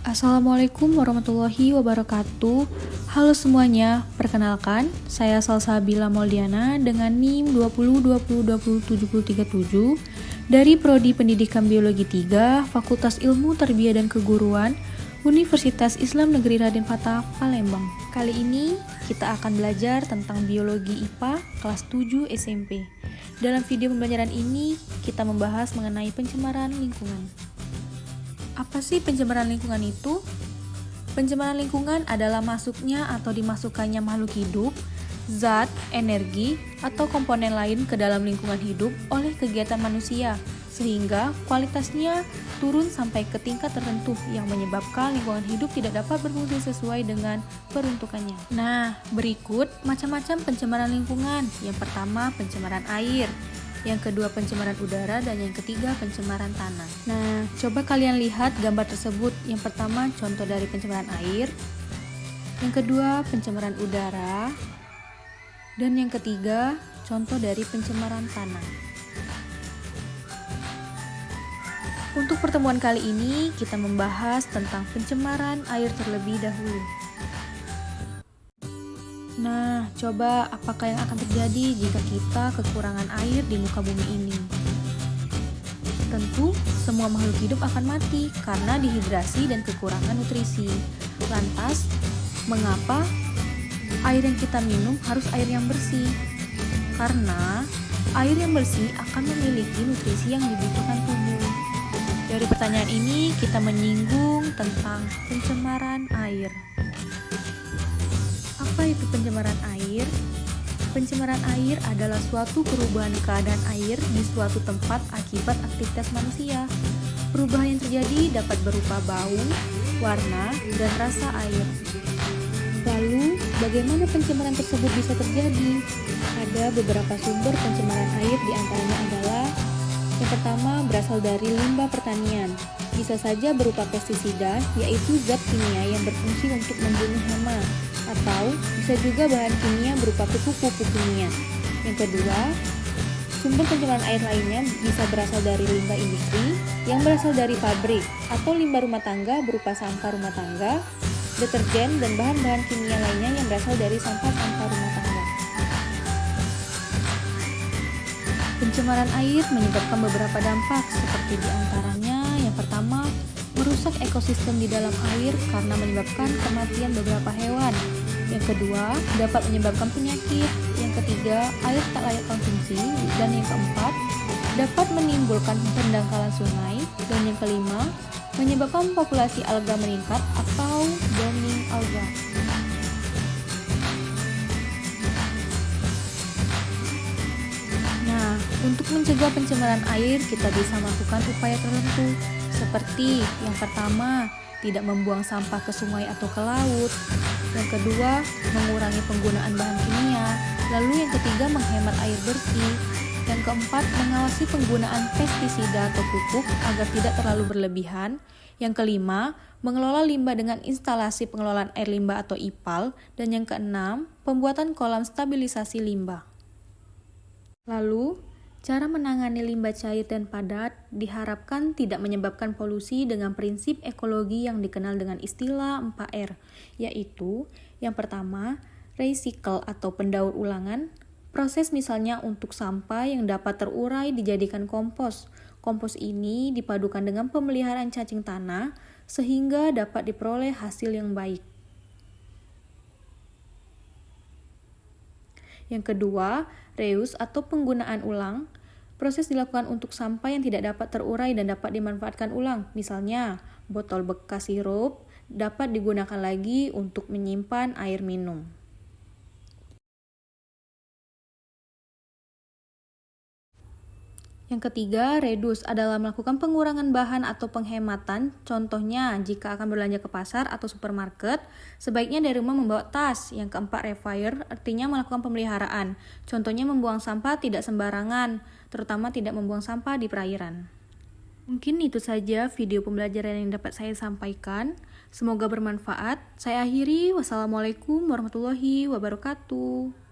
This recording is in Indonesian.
Assalamualaikum warahmatullahi wabarakatuh. Halo semuanya, perkenalkan saya Salsabila Moldiana dengan NIM 2020202037 dari Prodi Pendidikan Biologi 3, Fakultas Ilmu Tarbiyah dan Keguruan, Universitas Islam Negeri Raden Fatah, Palembang. Kali ini kita akan belajar tentang biologi IPA kelas 7 SMP. Dalam video pembelajaran ini, kita membahas mengenai pencemaran lingkungan. Apa sih pencemaran lingkungan itu? Pencemaran lingkungan adalah masuknya atau dimasukkannya makhluk hidup, zat, energi, atau komponen lain ke dalam lingkungan hidup oleh kegiatan manusia, sehingga kualitasnya turun sampai ke tingkat tertentu yang menyebabkan lingkungan hidup tidak dapat berfungsi sesuai dengan peruntukannya. Nah, berikut macam-macam pencemaran lingkungan. Yang pertama, pencemaran air. Yang kedua, pencemaran udara, dan yang ketiga, pencemaran tanah. Nah, coba kalian lihat gambar tersebut. Yang pertama, contoh dari pencemaran air. Yang kedua, pencemaran udara. Dan yang ketiga, contoh dari pencemaran tanah. Untuk pertemuan kali ini, kita membahas tentang pencemaran air terlebih dahulu. Nah, coba apakah yang akan terjadi jika kita kekurangan air di muka bumi ini? Tentu, semua makhluk hidup akan mati karena dehidrasi dan kekurangan nutrisi. Lantas, mengapa air yang kita minum harus air yang bersih? Karena air yang bersih akan memiliki nutrisi yang dibutuhkan tubuh. Dari pertanyaan ini, kita menyinggung tentang pencemaran air. Apa itu pencemaran air? Pencemaran air adalah suatu perubahan keadaan air di suatu tempat akibat aktivitas manusia. Perubahan yang terjadi dapat berupa bau, warna, dan rasa air. Lalu, bagaimana pencemaran tersebut bisa terjadi? Ada beberapa sumber pencemaran air, di antaranya adalah: yang pertama, berasal dari limbah pertanian. Bisa saja berupa pestisida, yaitu zat kimia yang berfungsi untuk membunuh hama, atau bisa juga bahan kimia berupa pupuk-pupuk kimia. Yang kedua, sumber pencemaran air lainnya bisa berasal dari limbah industri yang berasal dari pabrik, atau limbah rumah tangga berupa sampah rumah tangga, deterjen, dan bahan-bahan kimia lainnya yang berasal dari sampah-sampah rumah tangga. Pencemaran air menyebabkan beberapa dampak, seperti diantaranya yang pertama, merusak ekosistem di dalam air karena menyebabkan kematian beberapa hewan. Yang kedua, dapat menyebabkan penyakit. Yang ketiga, air tak layak konsumsi. Dan yang keempat, dapat menimbulkan pendangkalan sungai. Dan yang kelima, menyebabkan populasi alga meningkat atau blooming alga. Nah, untuk mencegah pencemaran air, kita bisa melakukan upaya tertentu, seperti yang pertama, tidak membuang sampah ke sungai atau ke laut. Yang kedua, mengurangi penggunaan bahan kimia. Lalu yang ketiga, menghemat air bersih. Yang keempat, mengawasi penggunaan pestisida atau pupuk agar tidak terlalu berlebihan. Yang kelima, mengelola limbah dengan instalasi pengelolaan air limbah atau IPAL. Dan yang keenam, pembuatan kolam stabilisasi limbah. Lalu, cara menangani limbah cair dan padat diharapkan tidak menyebabkan polusi dengan prinsip ekologi yang dikenal dengan istilah 4R, yaitu yang pertama, recycle atau pendaur ulangan. Proses misalnya untuk sampah yang dapat terurai dijadikan kompos. Kompos ini dipadukan dengan pemeliharaan cacing tanah sehingga dapat diperoleh hasil yang baik. Yang kedua, reuse atau penggunaan ulang. Proses dilakukan untuk sampah yang tidak dapat terurai dan dapat dimanfaatkan ulang. Misalnya, botol bekas sirup dapat digunakan lagi untuk menyimpan air minum. Yang ketiga, reduce adalah melakukan pengurangan bahan atau penghematan. Contohnya, jika akan belanja ke pasar atau supermarket, sebaiknya dari rumah membawa tas. Yang keempat, refire artinya melakukan pemeliharaan. Contohnya membuang sampah tidak sembarangan, terutama tidak membuang sampah di perairan. Mungkin itu saja video pembelajaran yang dapat saya sampaikan. Semoga bermanfaat. Saya akhiri. Wassalamualaikum warahmatullahi wabarakatuh.